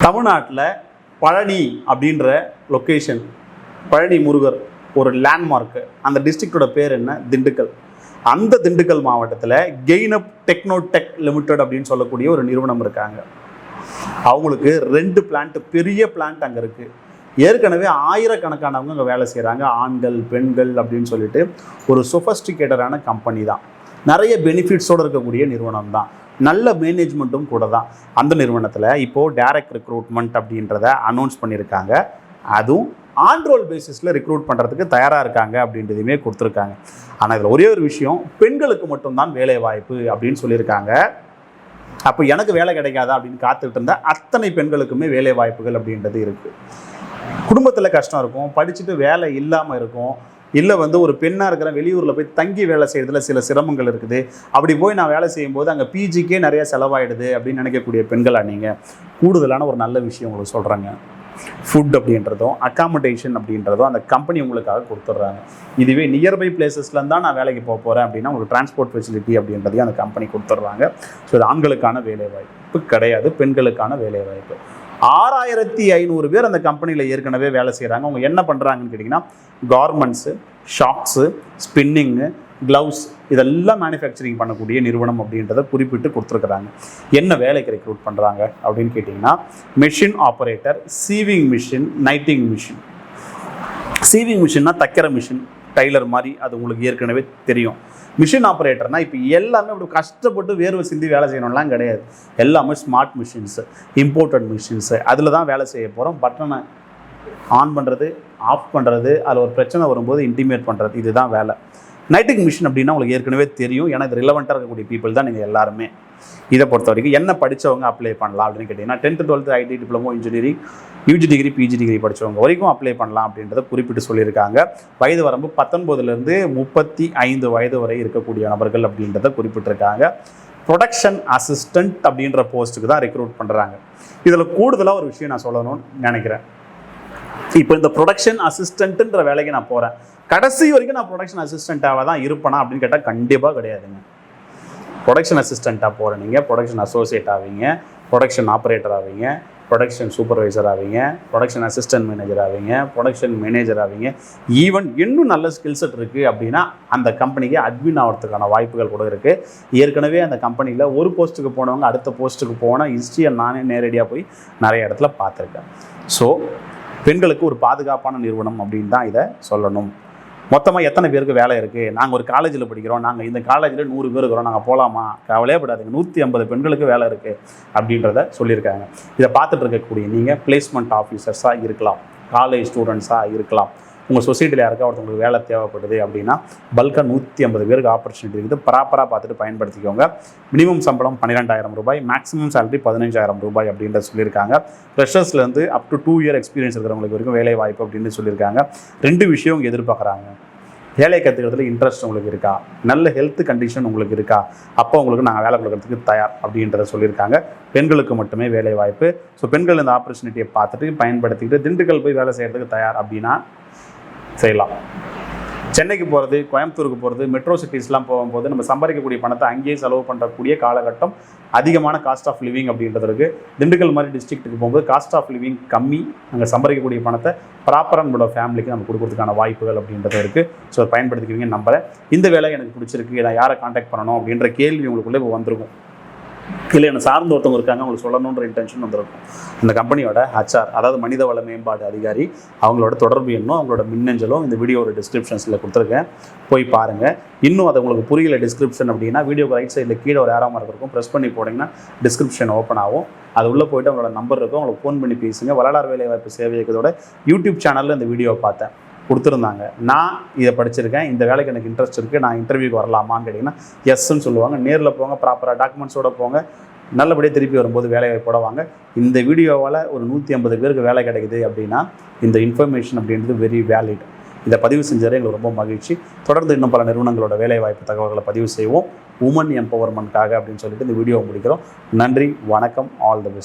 தமிழ்நாட்டில் பழனி அப்படின்ற லொக்கேஷன், பழனி முருகர் ஒரு லேண்ட்மார்க்கு. அந்த டிஸ்ட்ரிக்டோட பேர் என்ன? திண்டுக்கல். அந்த திண்டுக்கல் மாவட்டத்தில் கெய்னப் டெக்னோடெக் லிமிடெட் அப்படின்னு சொல்லக்கூடிய ஒரு நிறுவனம் இருக்காங்க. அவங்களுக்கு 2 பிளான்ட், பெரிய பிளான்ட் அங்கே இருக்குது. ஏற்கனவே ஆயிரக்கணக்கானவங்க அங்கே வேலை செய்கிறாங்க, ஆண்கள் பெண்கள் அப்படின்னு சொல்லிட்டு. ஒரு சொஃபஸ்டிகேட்டடான கம்பெனி தான், நிறைய பெனிஃபிட்ஸோடு இருக்கக்கூடிய நிறுவனம் தான், நல்ல மேனேஜ்மெண்ட்டும் கூட தான். அந்த நிறுவனத்தில் இப்போது டைரக்ட் ரெக்ரூட்மெண்ட் அப்படின்றத அனௌன்ஸ் பண்ணியிருக்காங்க. அதுவும் ஆன்ரோல் பேசிஸில் ரெக்ரூட் பண்ணுறதுக்கு தயாராக இருக்காங்க அப்படின்றதையுமே கொடுத்துருக்காங்க. ஆனால் இதில் ஒரே ஒரு விஷயம், பெண்களுக்கு மட்டும்தான் வேலை வாய்ப்பு அப்படின்னு சொல்லியிருக்காங்க. அப்போ எனக்கு வேலை கிடைக்காதா அப்படின்னு காத்துக்கிட்டு இருந்தால் அத்தனை பெண்களுக்குமே வேலை வாய்ப்புகள் அப்படின்றது இருக்குது. குடும்பத்தில் கஷ்டம் இருக்கும், படிச்சுட்டு வேலை இல்லாமல் இருக்கும், இல்லை ஒரு பெண்ணாக இருக்கிற வெளியூரில் போய் தங்கி வேலை செய்கிறதுல சில சிரமங்கள் இருக்குது. அப்படி போய் நான் வேலை செய்யும்போது அங்கே பிஜிக்கே நிறைய செலவாயிடுது அப்படின்னு நினைக்கக்கூடிய பெண்களாக நீங்கள், கூடுதலான ஒரு நல்ல விஷயம் உங்களுக்கு சொல்கிறாங்க. ஃபுட் அப்படின்றதும் அக்காமடேஷன் அப்படின்றதும் அந்த கம்பெனி உங்களுக்காக கொடுத்துட்றாங்க. இதுவே நியர்பை பிளேசஸ்லேருந்து தான் நான் வேலைக்கு போக போகிறேன் அப்படின்னா உங்களுக்கு டிரான்ஸ்போர்ட் ஃபெசிலிட்டி அப்படின்றதையும் அந்த கம்பெனி கொடுத்துட்றாங்க. ஸோ இது ஆண்களுக்கான வேலைவாய்ப்பு கிடையாது, பெண்களுக்கான வேலைவாய்ப்பு. 6500 பேர் அந்த கம்பெனியில் ஏற்கனவே வேலை செய்கிறாங்க. அவங்க என்ன பண்ணுறாங்கன்னு கேட்டிங்கன்னா, கார்மெண்ட்ஸு, ஷாக்ஸு, ஸ்பின்னிங்கு, க்ளவுஸ் இதெல்லாம் மேனுஃபேக்சரிங் பண்ணக்கூடிய நிறுவனம் அப்படின்றத குறிப்பிட்டு கொடுத்துருக்குறாங்க. என்ன வேலைக்கு ரெக்ரூட் பண்ணுறாங்க அப்படின்னு கேட்டிங்கன்னா, machine operator, sewing machine, knitting machine. Sewing மிஷின்னா தைக்கிற மிஷின், டைலர் மாதிரி, அது உங்களுக்கு ஏற்கனவே தெரியும். மிஷின் ஆப்ரேட்டர்னால் இப்போ எல்லாமே அப்படி கஷ்டப்பட்டு வேர்வை சிந்தி வேலை செய்யணும்லாம் கிடையாது. எல்லாமே ஸ்மார்ட் மிஷின்ஸு, இம்போர்ட்டட் மிஷின்ஸு, அதில் தான் வேலை செய்ய போகிறோம். பட்டனை ஆன் பண்ணுறது, ஆஃப் பண்ணுறது, அதில் ஒரு பிரச்சனை வரும்போது இன்டிமேட் பண்ணுறது, இதுதான் வேலை. நைட்டிங் மிஷின் அப்படின்னா உங்களுக்கு ஏற்கனவே தெரியும், ஏன்னா இது ரிலவெண்ட்டாக இருக்கக்கூடிய பீப்புள் தான் நீங்கள் எல்லாருமே. இதை பொறுத்த வரைக்கும் என்ன படித்தவங்க அப்ளை பண்ணலாம் அப்படின்னு கேட்டிங்கன்னா, 10th 12th IT diploma, engineering, UG degree, PG degree படித்தவங்க வரைக்கும் அப்ளை பண்ணலாம் அப்படின்றத குறிப்பிட்டு சொல்லியிருக்காங்க. வயது வரம்பு 19லேருந்து 35 வயது வரை இருக்கக்கூடிய நபர்கள் அப்படின்றத குறிப்பிட்டிருக்காங்க. ப்ரொடக்ஷன் அசிஸ்டண்ட் அப்படின்ற போஸ்ட்டுக்கு தான் ரெக்ரூட் பண்ணுறாங்க. இதில் கூடுதலாக ஒரு விஷயம் நான் சொல்லணும்னு நினைக்கிறேன். இப்போ இந்த ப்ரொடக்ஷன் அசிஸ்டண்ட்டுன்ற வேலைக்கு நான் போகிறேன், கடைசி வரைக்கும் நான் ப்ரொடக்ஷன் அசிஸ்டண்ட்டாக தான் இருப்பேனா அப்படின்னு கேட்டால் கண்டிப்பாக கிடையாதுங்க. ப்ரொடக்ஷன் அசிஸ்டண்ட்டாக போகிற நீங்கள் ப்ரொடக்ஷன் அசோசியேட் ஆவீங்க, ப்ரொடக்ஷன் ஆப்ரேட்டர் ஆவீங்க, ப்ரொடக்ஷன் சூப்பர்வைசர் ஆவீங்க, ப்ரொடக்ஷன் அசிஸ்டன்ட் மேனேஜர் ஆவீங்க, ப்ரொடக்ஷன் மேனேஜர் ஆவீங்க. ஈவன் இன்னும் நல்ல ஸ்கில் செட் இருக்குது அப்படின்னா அந்த கம்பெனிக்கு அட்மின் ஆகிறதுக்கான வாய்ப்புகள் கூட இருக்குது. ஏற்கனவே அந்த கம்பெனியில் ஒரு போஸ்ட்டுக்கு போனவங்க அடுத்த போஸ்ட்டுக்கு போனால் ஹிஸ்ட்ரியை நானே நேரடியாக போய் நிறைய இடத்துல பார்த்துருக்கேன். ஸோ பெண்களுக்கு ஒரு பாதுகாப்பான நிறுவனம் அப்படின்னு தான் இதை சொல்லணும். மொத்தமாக எத்தனை பேருக்கு வேலை இருக்குது? நாங்கள் ஒரு காலேஜில் படிக்கிறோம், நாங்கள் இந்த காலேஜில் 100 பேர் இருக்கிறோம், நாங்கள் போகலாமா? கவலையே படாதுங்க, 150 பெண்களுக்கு வேலை இருக்குது அப்படின்றத சொல்லியிருக்காங்க. இதை பார்த்துட்டு இருக்கக்கூடிய நீங்கள் பிளேஸ்மெண்ட் ஆஃபீஸர்ஸாக இருக்கலாம், காலேஜ் ஸ்டூடெண்ட்ஸாக இருக்கலாம், உங்கள் சொசைட்டியில் யாருக்கா ஒருத்தவங்களுக்கு வேலை தேவைப்படுது அப்படின்னா பல்காக 150 பேருக்கு ஆப்பர்ச்சுனிட்டி இருக்குது. ப்ராப்பராக பார்த்துட்டு பயன்படுத்திக்கோங்க. மினிமம் சம்பளம் 12,000 ரூபாய், மேக்ஸிமம் சேலரி 15,000 ரூபாய் அப்படின்றத சொல்லியிருக்காங்க. ஃப்ரெஷர்ஸ்லேருந்து அப் டு 2 இயர் எக்ஸ்பீரியன்ஸ் இருக்கிறவங்களுக்கு வரைக்கும் வேலை வாய்ப்பு அப்படின்னு சொல்லியிருக்காங்க. 2 விஷயம் இங்கே எதிர்பார்க்குறாங்க. வேலை கற்றுக்கிறதுல இன்ட்ரெஸ்ட் உங்களுக்கு இருக்கா, நல்ல ஹெல்த் கண்டிஷன் உங்களுக்கு இருக்கா, அப்போ உங்களுக்கு நாங்கள் வேலை கொடுக்கறதுக்கு தயார் அப்படின்றத சொல்லியிருக்காங்க. பெண்களுக்கு மட்டுமே வேலை வாய்ப்பு. ஸோ பெண்கள் இந்த ஆப்பர்ச்சுனிட்டியை பார்த்துட்டு பயன்படுத்திக்கிட்டு திண்டுக்கல் போய் வேலை செய்கிறதுக்கு தயார் அப்படின்னா செய்யலாம். சென்னைக்கு போகிறது, கோயம்புத்தூருக்கு போகிறது, மெட்ரோ சிட்டிஸ்லாம் போகும்போது நம்ம சம்பாதிக்கக்கூடிய பணத்தை அங்கேயே செலவு பண்ணுறக்கூடிய காலகட்டம், அதிகமான காஸ்ட் ஆஃப் லிவிங் அப்படின்றதுக்கு. திண்டுக்கல் மாதிரி டிஸ்ட்ரிக்ட்டுக்கு போகும்போது காஸ்ட் ஆஃப் லிவிங் கம்மி, அங்கே சம்பாதிக்கக்கூடிய பணத்தை ப்ராப்பராக நம்மளோட ஃபேமிலிக்கு நம்ம கொடுக்கறதுக்கான வாய்ப்புகள் அப்படின்றது இருக்குது. ஸோ அதை பயன்படுத்திக்குவீங்கன்னு நம்புகிறேன். இந்த வேலை எனக்கு பிடிச்சிருக்கு, நான் யாரை காண்டாக்ட் பண்ணணும் அப்படின்ற கேள்வி உங்களுக்குள்ளே இப்போ வந்திருக்கும். இல்லை என்னை சார்ந்த ஒருத்தவங்க இருக்காங்க, அவங்களுக்கு சொல்லணுன்ற இன்டென்ஷன் வந்திருக்கும். அந்த கம்பெனியோட ஹச்ஆர், அதாவது மனிதவள மேம்பாடு அதிகாரி, அவங்களோட தொடர்பு எண்ணும் அவங்களோட மின்னஞ்சலும் இந்த வீடியோட டிஸ்கிரிப்ஷன்ஸில் கொடுத்துருக்கேன், போய் பாருங்கள். இன்னும் அது உங்களுக்கு புரியல டிஸ்கிரிப்ஷன் அப்படின்னா வீடியோக்கு ரைட் சைடில் கீழே ஒரு ஏரோ மார்க் இருக்கும், ப்ரெஸ் பண்ணி போட்டிங்கன்னா டிஸ்கிரிப்ஷன் ஓப்பன் ஆகும். அது உள்ளே போய்ட்டு அவங்களோட நம்பர் இருக்கும், அவங்களுக்கு ஃபோன் பண்ணி பேசுங்க. வள்ளலார் வேலைவாய்ப்பு சேவை இயக்கத்தோட யூடியூப் சேனலில் இந்த வீடியோவை பார்த்தேன், கொடுத்துருந்தாங்க. நான் இதை படிச்சிருக்கேன், இந்த வேலைக்கு எனக்கு இன்ட்ரெஸ்ட் இருக்குது, நான் இன்டர்வியூக்கு வரலாமான்னு கேட்டிங்கன்னா எஸ்ன்னு சொல்லுவாங்க. நேரில் போங்க, ப்ராப்பராக டாக்குமெண்ட்ஸோடு போங்க, நல்லபடியாக திருப்பி வரும்போது வேலை வாய்ப்போட வாங்க. இந்த வீடியோவால் ஒரு 150 பேருக்கு வேலை கிடைக்குது அப்படின்னா இந்த இன்ஃபர்மேஷன் அப்படின்றது வெரி வேலிட். இதை பதிவு செஞ்சதே எங்களுக்கு ரொம்ப மகிழ்ச்சி. தொடர்ந்து இன்னும் பல நிறுவனங்களோட வேலைவாய்ப்பு தகவல்களை பதிவு செய்வோம், உமன் எம்பவர்மெண்ட்காக அப்படின்னு சொல்லிட்டு இந்த வீடியோவை முடிக்கிறோம். நன்றி, வணக்கம், ஆல் தி பெஸ்ட்.